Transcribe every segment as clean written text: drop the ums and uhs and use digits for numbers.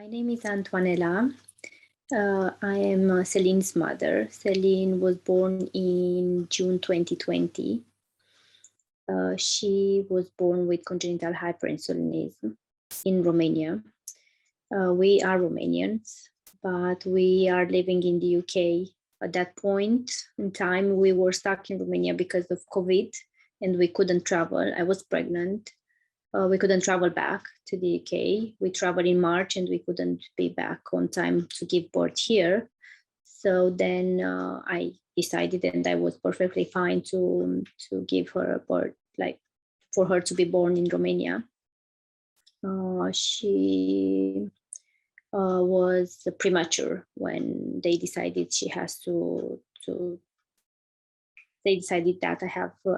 My name is Antoanela. I am Selyn's mother. Selyn was born in June 2020. She was born with congenital hyperinsulinism in Romania. We are Romanians, but we are living in the UK. At that point in time, we were stuck in Romania because of COVID and we couldn't travel. I was pregnant. We couldn't travel back to the UK. We traveled in March and we couldn't be back on time to give birth here. So then I decided, and I was perfectly fine to give her a birth, like for her to be born in Romania. She was premature when they decided she has to they decided that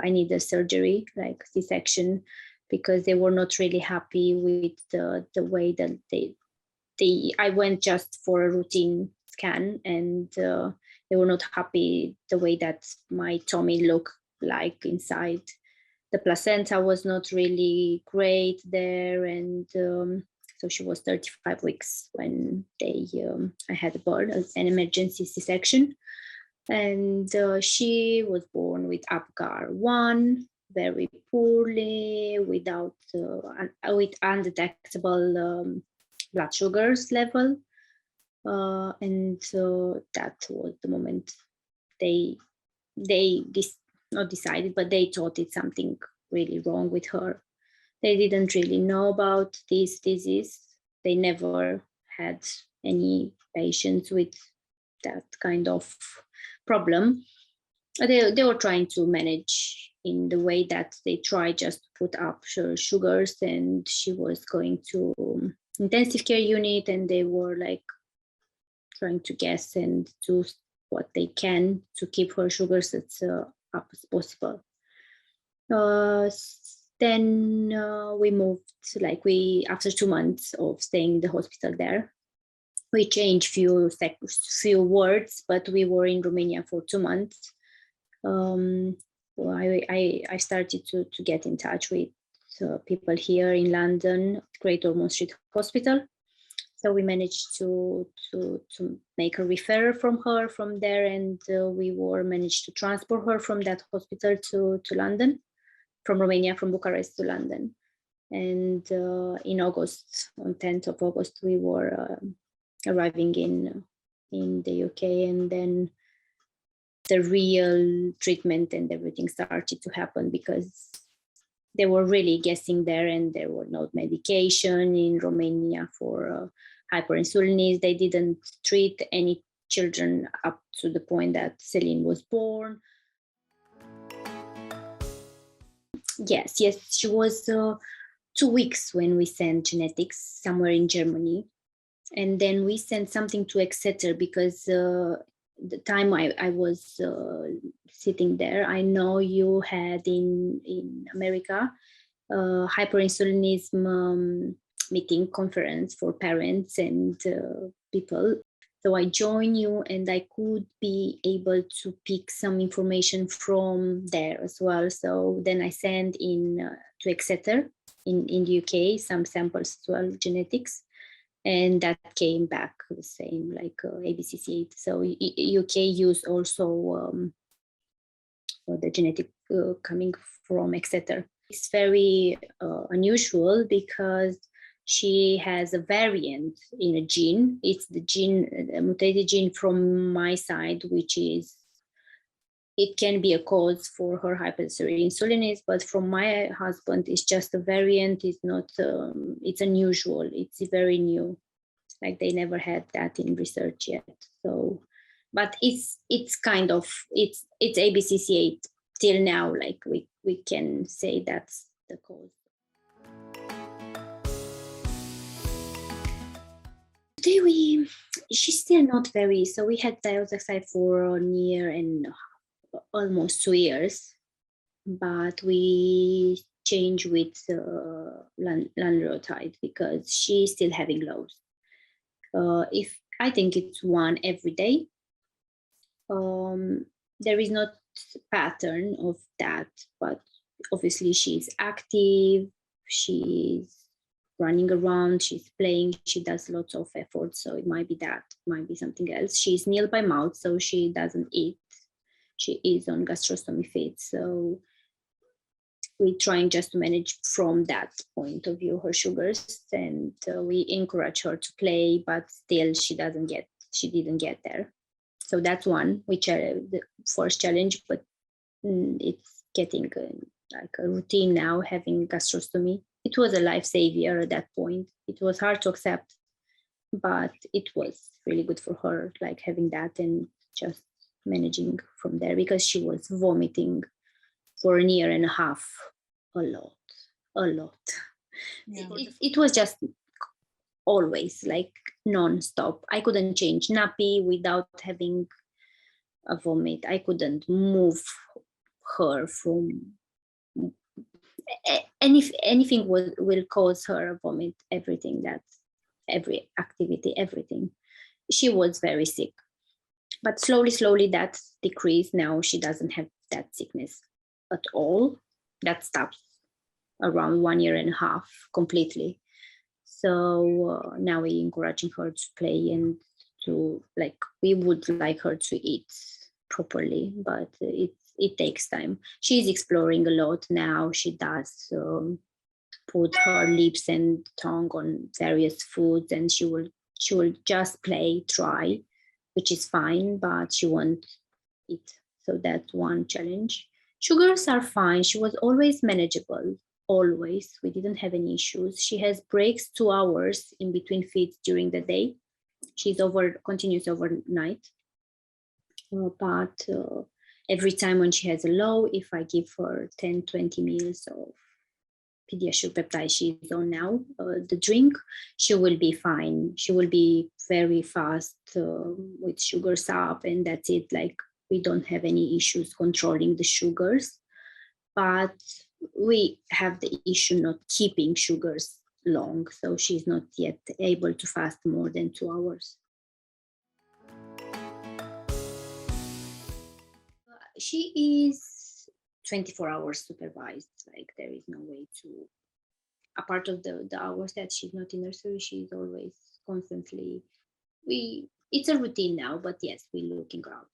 I need a surgery, like C-section, because they were not really happy with the way that I went just for a routine scan, and they were not happy the way that my tummy looked like inside. The placenta was not really great there, and so she was 35 weeks when I had a birth, an emergency C-section. And she was born with Apgar 1, very poorly, with undetectable blood sugars level. And that was the moment they not decided, but they thought it's something really wrong with her. They didn't really know about this disease. They never had any patients with that kind of problem. They were trying to manage in the way that they try just to put up sugars, and she was going to intensive care unit, and they were like trying to guess and do what they can to keep her sugars as up as possible. Then we moved, after 2 months of staying in the hospital there, we changed few words, but we were in Romania for 2 months. I started to get in touch with people here in London, Great Ormond Street Hospital. So we managed to make a referral from her from there, and we managed to transport her from that hospital to London, from Romania, from Bucharest to London. And in August, on 10th of August, we were arriving in the UK, and then the real treatment and everything started to happen, because they were really guessing there, and there were no medication in Romania for hyperinsulinism. They didn't treat any children up to the point that Selyn was born. Yes, she was 2 weeks when we sent genetics somewhere in Germany. And then we sent something to Exeter, because the time I was sitting there, I know you had in America hyperinsulinism meeting conference for parents and people. So I joined you, and I could be able to pick some information from there as well. So then I sent in to Exeter in the UK some samples as well, genetics. And that came back the same, like ABCC8. So UK used also the genetic coming from Exeter. It's very unusual, because she has a variant in a gene. It's the gene, a mutated gene from my side, which is, it can be a cause for her hyperinsulinism, but from my husband, it's just a variant. It's not, it's unusual. It's very new. Like they never had that in research yet. So, but it's kind of, it's ABCC8 till now. Like we can say that's the cause. Today she's still not very, so we had dioxide for a year and almost 2 years, but we changed with lanreotide because she's still having lows. If I think it's one every day, there is not pattern of that, but obviously she's active, she's running around, she's playing, she does lots of effort. So it might be that, might be something else. She's nil by mouth, so she doesn't eat. She is on gastrostomy feed. So we're trying just to manage from that point of view her sugars, and we encourage her to play, but still she didn't get there. So that's one, which the first challenge, but it's getting like a routine now, having gastrostomy. It was a lifesaver at that point. It was hard to accept, but it was really good for her, like having that and just managing from there, because she was vomiting for a year and a half, a lot. Yeah. It was just always like non-stop. I couldn't change nappy without having a vomit. I couldn't move her from anything will cause her a vomit. Everything, that every activity, everything. She was very sick, but slowly that decreased. Now she doesn't have that sickness at all. That stops around 1 year and a half completely. So now we're encouraging her to play and to, like, we would like her to eat properly, but it takes time. She's exploring a lot now. She does put her lips and tongue on various foods, and she will just play, try, which is fine, but she won't eat. So that's one challenge. Sugars are fine. She was always manageable. Always. We didn't have any issues. She has breaks 2 hours in between feeds during the day. She's continuous overnight. But every time when she has a low, if I give her 10-20 meals of pediatric peptide she's on now, the drink, she will be fine. She will be very fast with sugars up, and that's it. Like, we don't have any issues controlling the sugars, but we have the issue not keeping sugars long. So she's not yet able to fast more than 2 hours. She is 24 hours supervised. Like, there is no way to, apart of the hours that she's not in nursery, she's always constantly, it's a routine now, but yes, we're looking out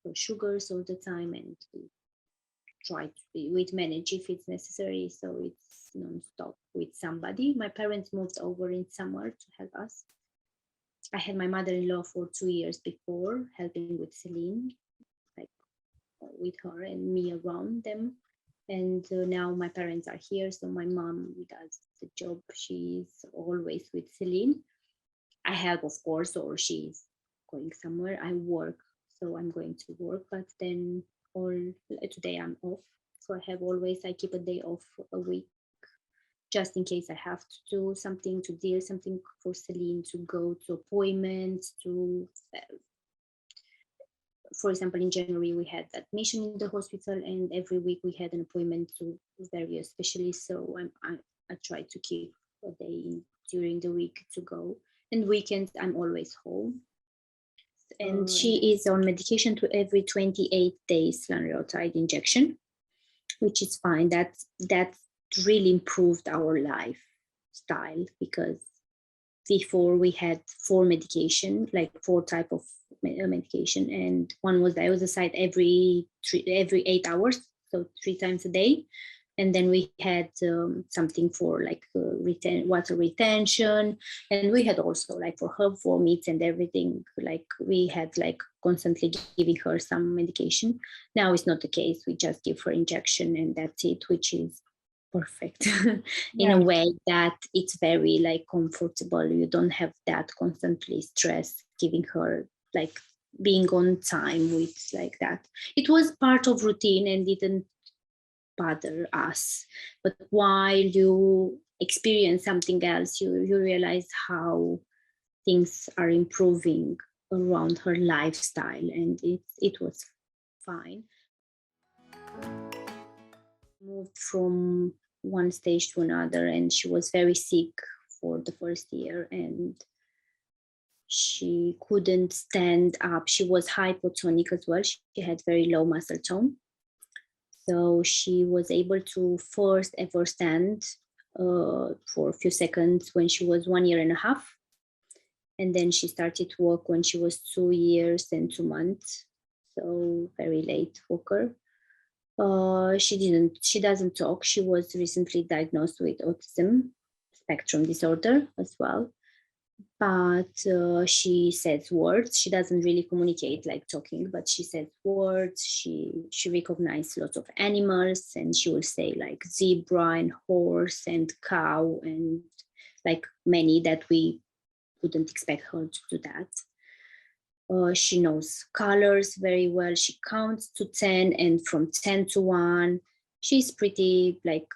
for sugars all the time, and we try to manage if it's necessary. So it's non-stop with somebody. My parents moved over in summer to help us. I had my mother-in-law for 2 years before, helping with Selyn, like with her and me around them. And now my parents are here, so my mom does the job. She's always with Selyn. I help, of course, or she's going somewhere. I work, so I'm going to work, but then today I'm off. So I keep a day off a week, just in case I have to do something, to deal something for Selyn, to go to appointments, for example, in January, we had admission in the hospital, and every week we had an appointment to various specialists. So I try to keep a day during the week to go. And weekends, I'm always home. And she is on medication to every 28 days lanreotide injection, which is fine. That's really improved our lifestyle, because before we had 4 medication, like 4 type of medication, and one was diazepam every 8 hours, so 3 times a day. And then we had something for like water retention, and we had also like for her vomits and everything. Like, we had like constantly giving her some medication. Now it's not the case. We just give her injection and that's it, which is perfect in a way that it's very like comfortable. You don't have that constantly stress giving her, like being on time with like that. It was part of routine and didn't bother us. But while you experience something else, you realize how things are improving around her lifestyle, and it was fine. Moved from one stage to another, and she was very sick for the first year, and she couldn't stand up. She was hypotonic as well. She had very low muscle tone. So she was able to first ever stand for a few seconds when she was 1 year and a half. And then she started to walk when she was 2 years and 2 months. So very late walker. She doesn't talk. She was recently diagnosed with autism spectrum disorder as well. But she says words. She doesn't really communicate like talking, but she says words. She recognizes lots of animals, and she will say like zebra and horse and cow and like many that we wouldn't expect her to do that. She knows colors very well. She counts to 10, and from 10 to 1, she's pretty like,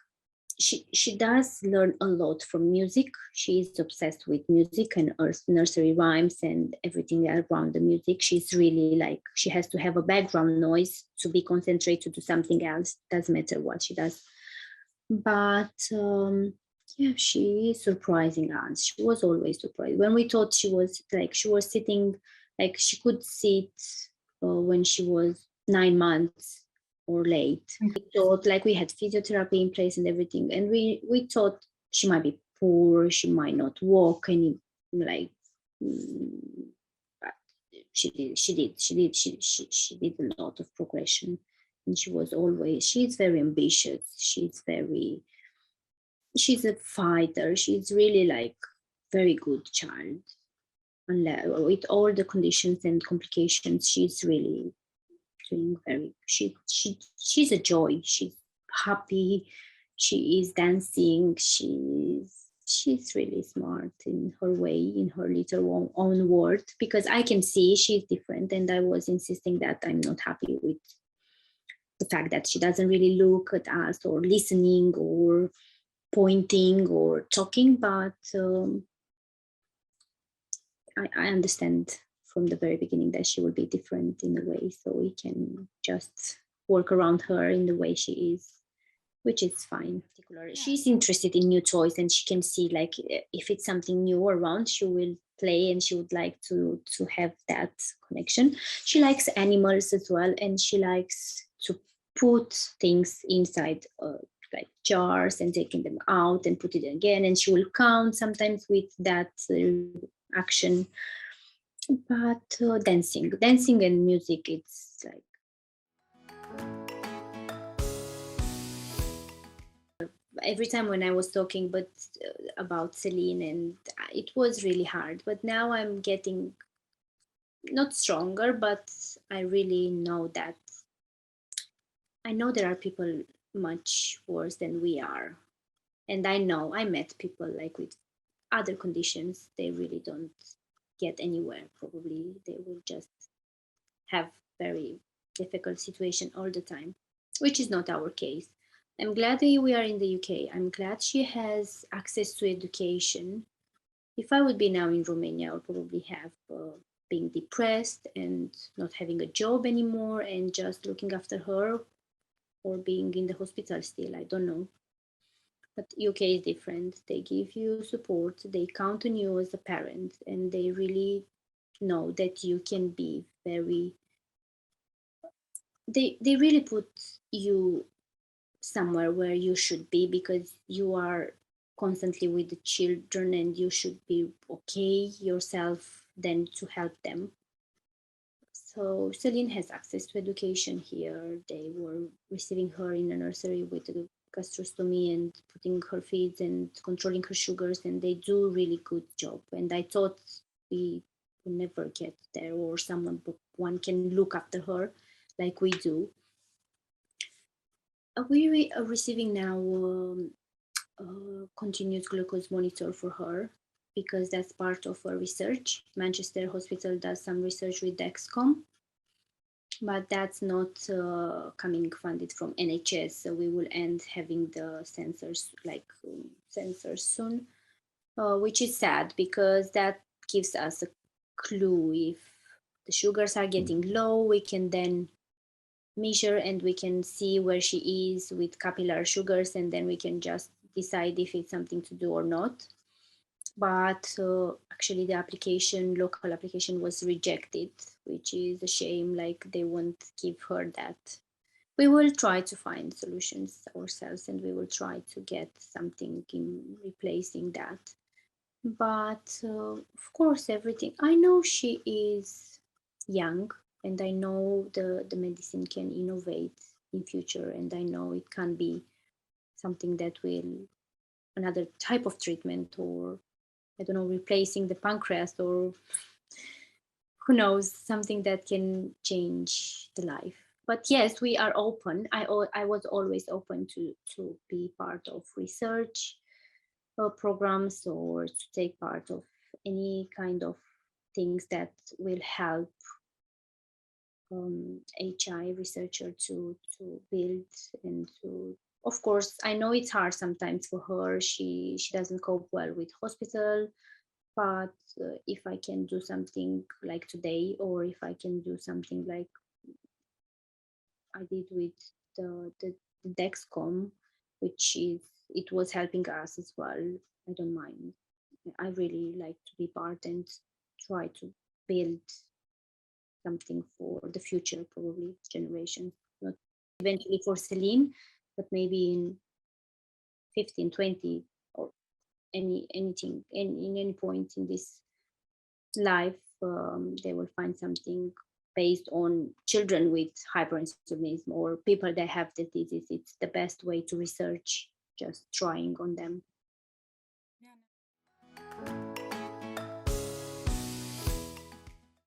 she does learn a lot from music. She's obsessed with music and nursery rhymes and everything around the music. She's really like, she has to have a background noise to be concentrated to do something else. Doesn't matter what she does. But yeah, she is surprising us. She was always surprised. When we thought she was sitting, like she could sit when she was 9 months or late. We thought like we had physiotherapy in place and everything, and we thought she might be poor, she might not walk any, like but she did a lot of progression, and she's very ambitious, she's a fighter, she's really like very good child. With all the conditions and complications, she's really doing very, she's a joy. She's happy. She is dancing. She's really smart in her way, in her little own world, because I can see she's different, and I was insisting that I'm not happy with the fact that she doesn't really look at us or listening or pointing or talking, but I understand from the very beginning that she will be different in a way, so we can just work around her in the way she is, which is fine. She's interested in new toys, and she can see like if it's something new around, she will play, and she would like to have that connection. She likes animals as well, and she likes to put things inside like jars and taking them out and put it again, and she will count sometimes with that action. But dancing and music, it's like every time when I was talking about Selyn, and it was really hard, but now I'm getting not stronger, but I really know that I know there are people much worse than we are, and I know I met people like with other conditions, they really don't get anywhere. Probably they will just have very difficult situation all the time, which is not our case. I'm glad we are in the UK. I'm glad she has access to education. If I would be now in Romania, I would probably have being depressed and not having a job anymore and just looking after her, or being in the hospital still. I don't know. But UK is different. They give you support. They count on you as a parent, and they really know that you can be very. They really put you somewhere where you should be, because you are constantly with the children, and you should be okay yourself then to help them. So Selyn has access to education here. They were receiving her in a nursery with a gastrostomy and putting her feeds and controlling her sugars, and they do really good job. And I thought we would never get there, or one can look after her like we do. We are receiving now continuous glucose monitor for her, because that's part of our research. Manchester Hospital does some research with Dexcom, but that's not coming funded from NHS. So we will end having the sensors soon, which is sad, because that gives us a clue. If the sugars are getting low, we can then measure, and we can see where she is with capillary sugars, and then we can just decide if it's something to do or not. But actually the local application was rejected, which is a shame. Like they won't give her that we will try to find solutions ourselves, and we will try to get something in replacing that. But of course, everything, I know she is young, and I know the medicine can innovate in future, and I know it can be something that will, another type of treatment, or I don't know, replacing the pancreas, or who knows, something that can change the life. But yes, we are open. I was always open to be part of research programs, or to take part of any kind of things that will help HI researcher to build, and to, of course, I know it's hard sometimes for her. She doesn't cope well with hospital, but if I can do something like today, or if I can do something like I did with the Dexcom, which is, it was helping us as well, I don't mind. I really like to be part and try to build something for the future, probably generation, not eventually for Selyn, but maybe in 15, 20, or anything, in any point in this life, they will find something based on children with hyperinsulinism, or people that have the disease. It's the best way to research, just trying on them.